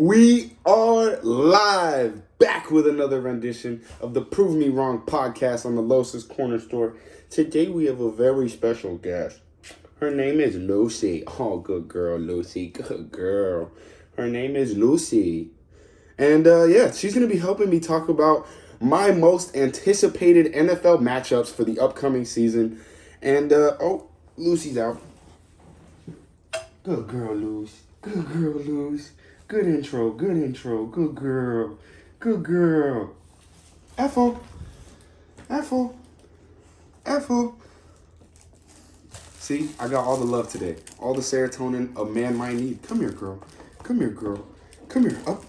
We are live, back with another rendition of the Prove Me Wrong podcast on the Los's Corner Store. Today we have a very special guest. Her name is Lucy. Oh, good girl, Lucy. Good girl. Her name is Lucy. And she's going to be helping me talk about my most anticipated NFL matchups for the upcoming season. And, Lucy's out. Good girl, Lucy. Good girl, Lucy. Good intro, good girl. Good girl. Ethel. See, I got all the love today. All the serotonin a man might need. Come here, girl. Come here. Up.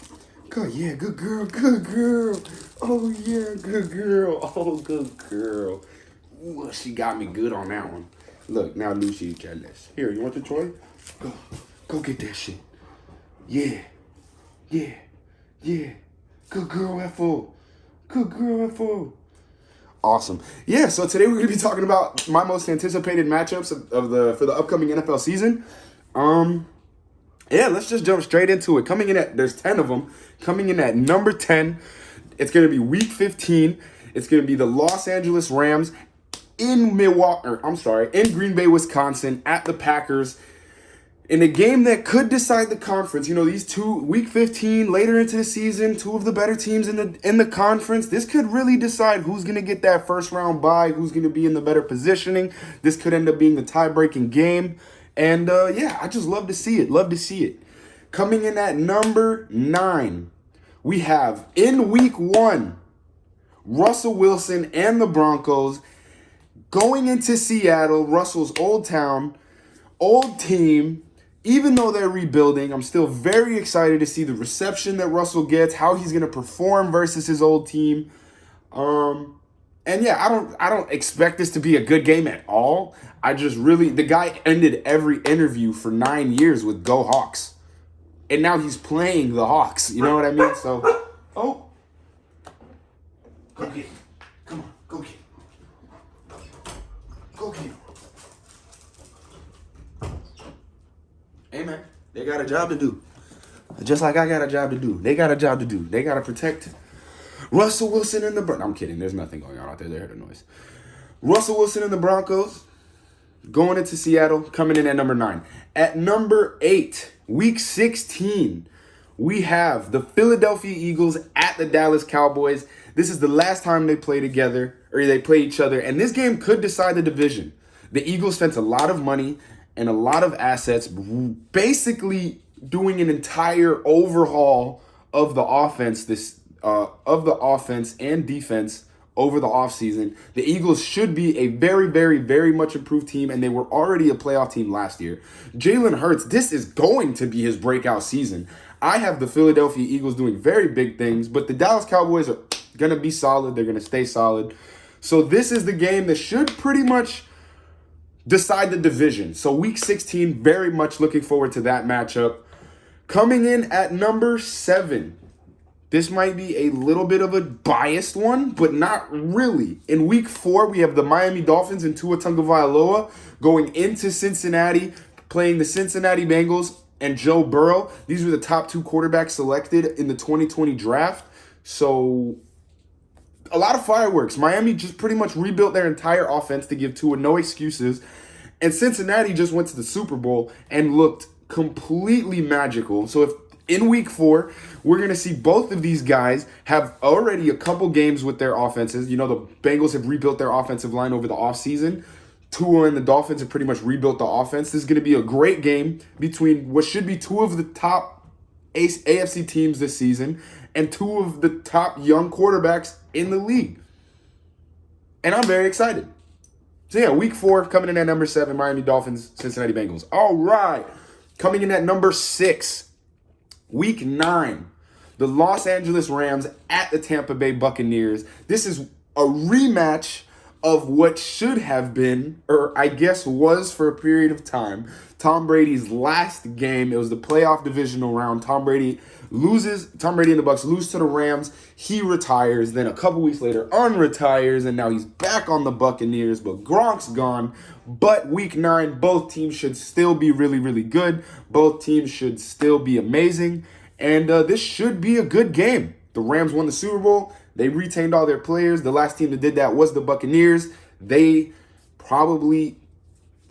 Good, yeah, good girl. Oh, yeah, good girl. Oh, good girl. Ooh, she got me good on that one. Look, now Lucy's jealous. Here, you want the toy? Go get that shit. Yeah. Good girl, Ethel. Awesome. Yeah, so today we're going to be talking about my most anticipated matchups for the upcoming NFL season. Let's just jump straight into it. There's 10 of them. Coming in at number 10, it's going to be week 15. It's going to be the Los Angeles Rams in Green Bay, Wisconsin, at the Packers. In a game that could decide the conference, week 15, later into the season, two of the better teams in the conference, this could really decide who's going to get that first round bye, who's going to be in the better positioning. This could end up being the tie-breaking game. And I just love to see it. Coming in at number 9, we have, in week 1, Russell Wilson and the Broncos going into Seattle, Russell's old town, old team. Even though they're rebuilding, I'm still very excited to see the reception that Russell gets, how he's going to perform versus his old team. I don't expect this to be a good game at all. The guy ended every interview for 9 years with Go Hawks. And now he's playing the Hawks. You know what I mean? So, go get him. Come on, go get him. Go get him. Hey, man, they got a job to do. Just like I got a job to do. They got a job to do. They got to protect Russell Wilson and the Broncos. I'm kidding. There's nothing going on out there. They heard a noise. Russell Wilson and the Broncos going into Seattle, coming in at number 9. At number 8, week 16, we have the Philadelphia Eagles at the Dallas Cowboys. This is the last time they play each other, and this game could decide the division. The Eagles spent a lot of money and a lot of assets, basically doing an entire overhaul of the offense and defense over the offseason. The Eagles should be a very, very, very much improved team, and they were already a playoff team last year. Jalen Hurts, this is going to be his breakout season. I have the Philadelphia Eagles doing very big things, but the Dallas Cowboys are going to be solid. They're going to stay solid. So this is the game that should pretty much decide the division. So week 16, very much looking forward to that matchup. Coming in at number 7, this might be a little bit of a biased one, but not really. In week 4, we have the Miami Dolphins and Tua Tagovailoa going into Cincinnati, playing the Cincinnati Bengals and Joe Burrow. These were the top 2 quarterbacks selected in the 2020 draft. So a lot of fireworks. Miami just pretty much rebuilt their entire offense to give Tua no excuses. And Cincinnati just went to the Super Bowl and looked completely magical. So if in week 4, we're going to see both of these guys have already a couple games with their offenses. The Bengals have rebuilt their offensive line over the offseason. Tua and the Dolphins have pretty much rebuilt the offense. This is going to be a great game between what should be 2 of the top AFC teams this season and 2 of the top young quarterbacks in the league. And I'm very excited. So week 4, coming in at number 7, Miami Dolphins, Cincinnati Bengals. All right. Coming in at number 6, week 9, the Los Angeles Rams at the Tampa Bay Buccaneers. This is a rematch of what should have been, or I guess was for a period of time, Tom Brady's last game. It was the playoff divisional round. Tom Brady and the Bucs lose to the Rams. He retires. Then a couple weeks later, unretires, and now he's back on the Buccaneers. But Gronk's gone. But week 9, both teams should still be really, really good. Both teams should still be amazing. And this should be a good game. The Rams won the Super Bowl. They retained all their players. The last team that did that was the Buccaneers. They probably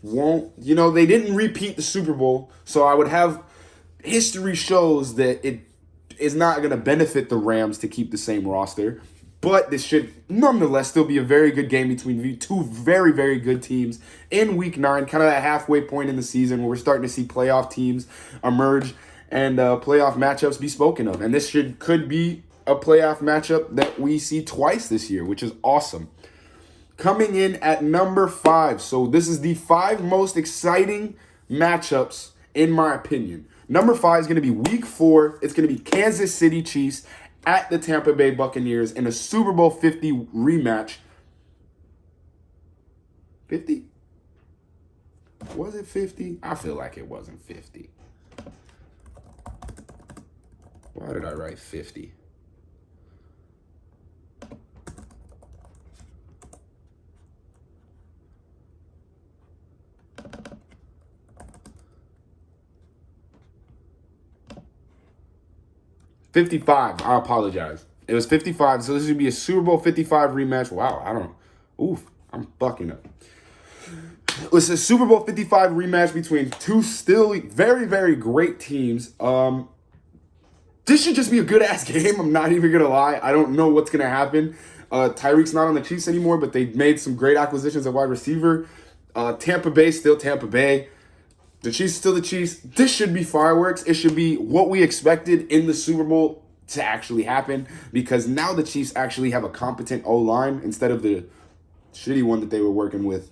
won't, they didn't repeat the Super Bowl. So I would have, history shows that it is not going to benefit the Rams to keep the same roster. But this should nonetheless still be a very good game between two very, very good teams in Week 9, kind of that halfway point in the season where we're starting to see playoff teams emerge and playoff matchups be spoken of. And this could be a playoff matchup that we see twice this year, which is awesome. Coming in at number 5. So this is the 5 most exciting matchups in my opinion. Number 5 is going to be Week 4. It's going to be Kansas City Chiefs at the Tampa Bay Buccaneers in a Super Bowl 50 rematch. 50? Was it 50? I feel like it wasn't 50. Why did I write 50? $55. I apologize. It was 55. So this would be a Super Bowl 55 rematch. Wow, I'm fucking up. It's a Super Bowl 55 rematch between two still very, very great teams. This should just be a good-ass game. I'm not even going to lie. I don't know what's going to happen. Tyreek's not on the Chiefs anymore, but they made some great acquisitions at wide receiver. Tampa Bay, still Tampa Bay. The Chiefs, still the Chiefs. This should be fireworks. It should be what we expected in the Super Bowl to actually happen because now the Chiefs actually have a competent O-line instead of the shitty one that they were working with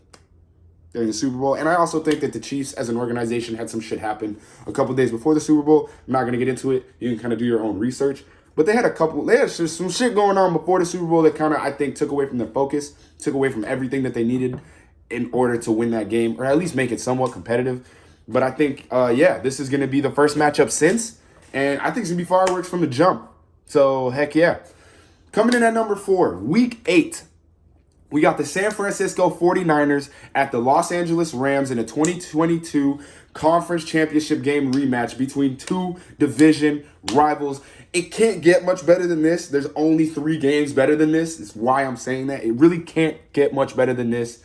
during the Super Bowl. And I also think that the Chiefs as an organization had some shit happen a couple days before the Super Bowl. I'm not going to get into it. You can kind of do your own research. But they had some shit going on before the Super Bowl that kind of, I think, took away from their focus, took away from everything that they needed in order to win that game or at least make it somewhat competitive. But I think, this is going to be the first matchup since. And I think it's going to be fireworks from the jump. So, heck yeah. Coming in at number 4, Week 8. We got the San Francisco 49ers at the Los Angeles Rams in a 2022 Conference Championship game rematch between two division rivals. It can't get much better than this. There's only 3 games better than this. That's why I'm saying that. It really can't get much better than this.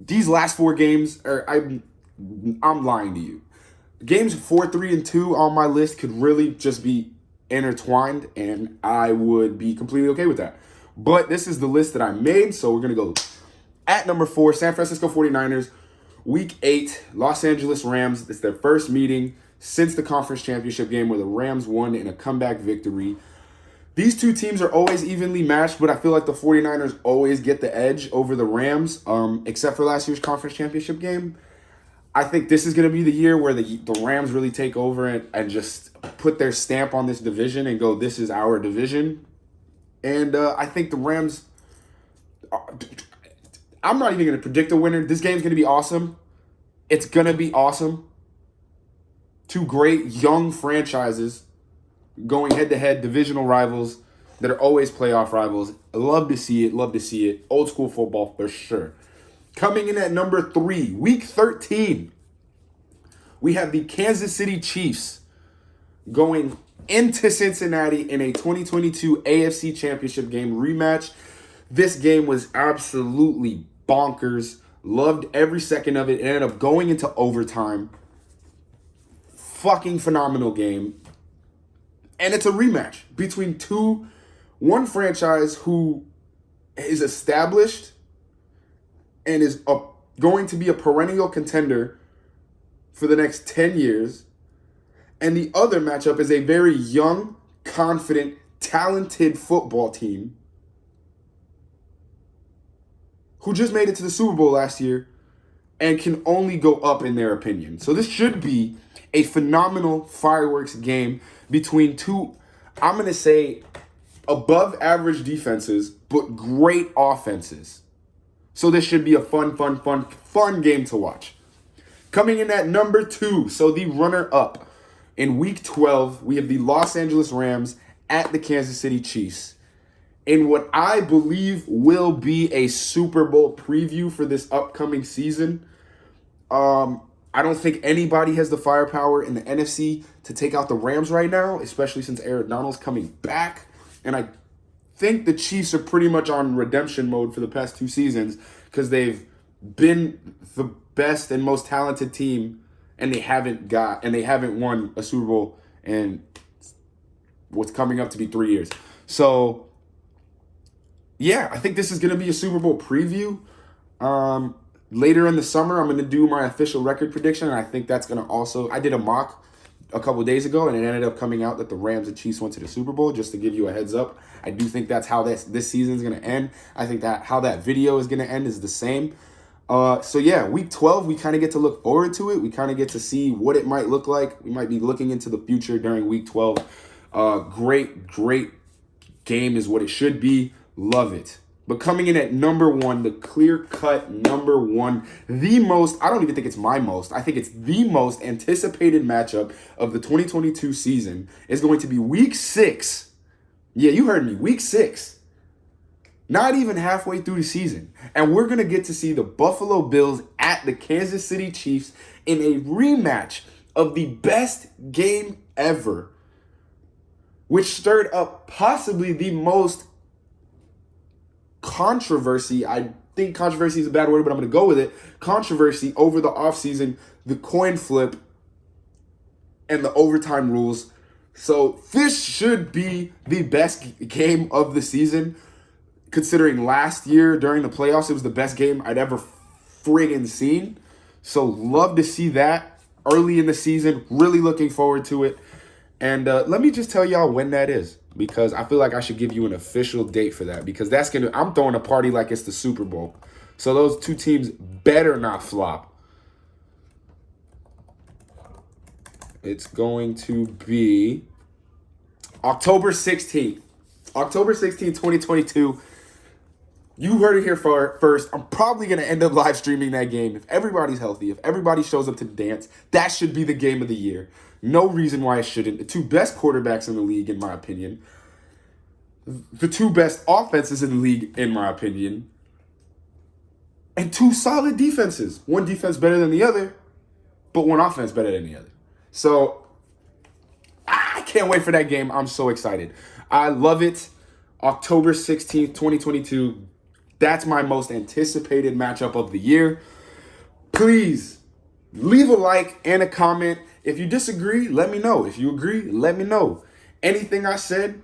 These last 4 games I'm lying to you. Games 4, 3, and 2 on my list could really just be intertwined, and I would be completely okay with that. But this is the list that I made, so we're going to go at number 4, San Francisco 49ers, Week 8, Los Angeles Rams. It's their first meeting since the Conference Championship game where the Rams won in a comeback victory. These two teams are always evenly matched, but I feel like the 49ers always get the edge over the Rams, except for last year's Conference Championship game. I think this is going to be the year where the Rams really take over and just put their stamp on this division and go, this is our division. And I think the Rams, I'm not even going to predict a winner. This game's going to be awesome. It's going to be awesome. 2 great young franchises going head-to-head, divisional rivals that are always playoff rivals. I love to see it. Old school football for sure. Coming in at number 3, Week 13, we have the Kansas City Chiefs going into Cincinnati in a 2022 AFC Championship game rematch. This game was absolutely bonkers. Loved every second of it. It ended up going into overtime. Fucking phenomenal game. And it's a rematch between one franchise who is established and is going to be a perennial contender for the next 10 years. And the other matchup is a very young, confident, talented football team who just made it to the Super Bowl last year and can only go up in their opinion. So this should be a phenomenal fireworks game between two, I'm going to say, above average defenses, but great offenses. So this should be a fun game to watch. Coming in at number 2, so the runner-up. In Week 12, we have the Los Angeles Rams at the Kansas City Chiefs. In what I believe will be a Super Bowl preview for this upcoming season. I don't think anybody has the firepower in the NFC to take out the Rams right now, especially since Aaron Donald's coming back. And I think the Chiefs are pretty much on redemption mode for the past 2 seasons because they've been the best and most talented team, and they haven't won a Super Bowl in what's coming up to be 3 years. So yeah, I think this is going to be a Super Bowl preview. Later in the summer, I'm going to do my official record prediction, and I think that's going to also... I did a mock a couple days ago, and it ended up coming out that the Rams and Chiefs went to the Super Bowl, just to give you a heads up. I do think that's how this season is going to end. I think that how that video is going to end is the same. So yeah, Week 12, we kind of get to look forward to it. We kind of get to see what it might look like. We might be looking into the future during Week 12. Great game is what it should be. Love it. But coming in at number one, the clear-cut number one, the most, I don't even think it's my most, I think it's the most anticipated matchup of the 2022 season is going to be Week 6. Yeah, you heard me, Week 6. Not even halfway through the season. And we're going to get to see the Buffalo Bills at the Kansas City Chiefs in a rematch of the best game ever, which stirred up possibly the most controversy. I think controversy is a bad word, but I'm going to go with it. Controversy over the offseason, the coin flip, and the overtime rules. So this should be the best game of the season, considering last year during the playoffs, it was the best game I'd ever friggin' seen. So love to see that early in the season. Really looking forward to it. And let me just tell y'all when that is, because I feel like I should give you an official date for that, because I'm throwing a party like it's the Super Bowl. So those two teams better not flop. It's going to be October 16th. October 16th, 2022. You heard it here first. I'm probably going to end up live streaming that game. If everybody's healthy, if everybody shows up to the dance, that should be the game of the year. No reason why it shouldn't. The two best quarterbacks in the league, in my opinion. The two best offenses in the league, in my opinion. And two solid defenses. One defense better than the other, but one offense better than the other. So, I can't wait for that game. I'm so excited. I love it. October 16th, 2022. That's my most anticipated matchup of the year. Please leave a like and a comment. If you disagree, let me know. If you agree, let me know. Anything I said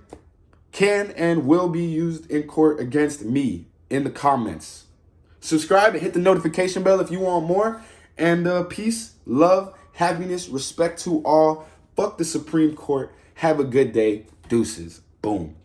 can and will be used in court against me in the comments. Subscribe and hit the notification bell if you want more. And peace, love, happiness, respect to all. Fuck the Supreme Court. Have a good day. Deuces. Boom.